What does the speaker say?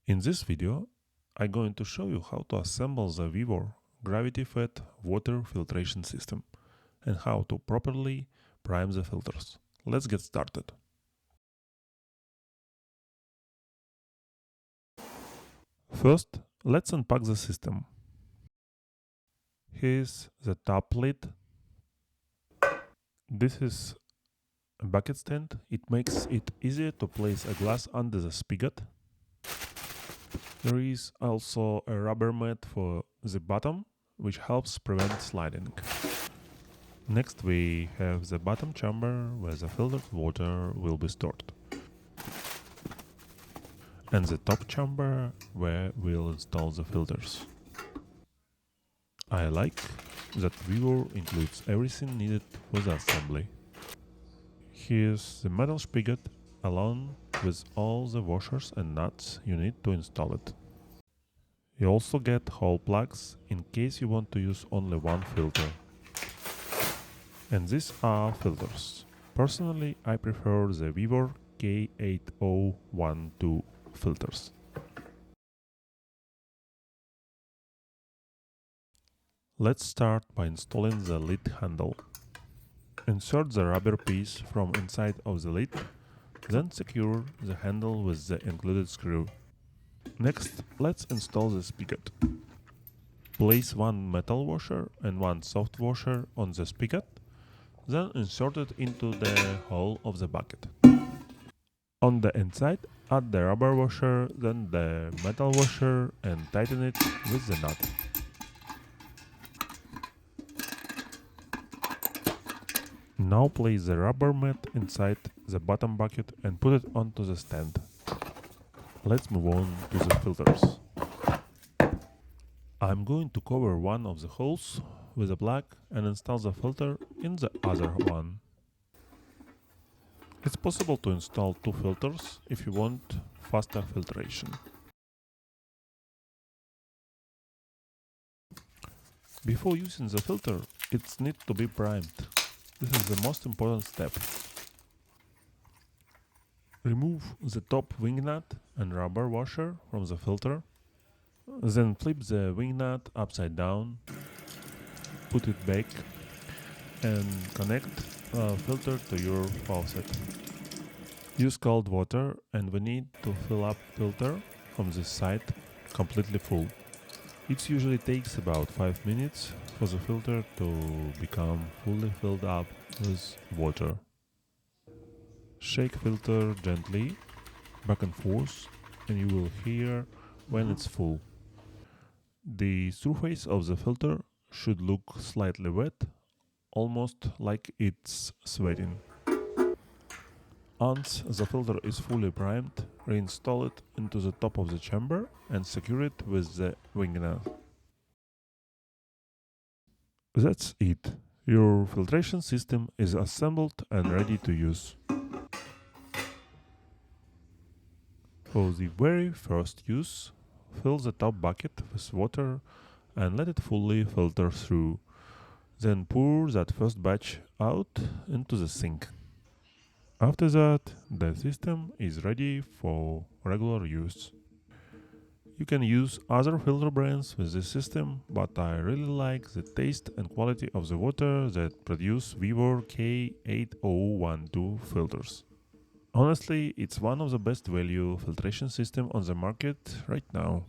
In this video, I'm going to show you how to assemble the VEVOR gravity-fed water filtration system and how to properly prime the filters. Let's get started. First, let's unpack the system. Here's the top lid. This is a bucket stand. It makes it easier to place a glass under the spigot. There is also a rubber mat for the bottom, which helps prevent sliding. Next we have the bottom chamber where the filtered water will be stored. And the top chamber where we'll install the filters. I like that VEVOR includes everything needed for the assembly. Here's the metal spigot along with all the washers and nuts you need to install it. You also get hole plugs in case you want to use only one filter. And these are filters. Personally, I prefer the VEVOR K8012 filters. Let's start by installing the lid handle. Insert the rubber piece from inside of the lid, then secure the handle with the included screw. Next, let's install the spigot. Place one metal washer and one soft washer on the spigot, then insert it into the hole of the bucket. On the inside, add the rubber washer, then the metal washer and tighten it with the nut. Now place the rubber mat inside the bottom bucket and put it onto the stand. Let's move on to the filters. I'm going to cover one of the holes with a plug and install the filter in the other one. It's possible to install two filters if you want faster filtration. Before using the filter, it needs to be primed. This is the most important step. Remove the top wing nut and rubber washer from the filter. Then flip the wing nut upside down, put it back and connect a filter to your faucet. Use cold water and we need to fill up filter from this side completely full. It usually takes about 5 minutes for the filter to become fully filled up with water. Shake filter gently back and forth and you will hear when it's full. The surface of the filter should look slightly wet, almost like it's sweating. Once the filter is fully primed, reinstall it into the top of the chamber and secure it with the wing nut. That's it. Your filtration system is assembled and ready to use. For the very first use, fill the top bucket with water and let it fully filter through. Then pour that first batch out into the sink. After that, the system is ready for regular use. You can use other filter brands with this system, but I really like the taste and quality of the water that produce VEVOR K8012 filters. Honestly, it's one of the best value filtration system on the market right now.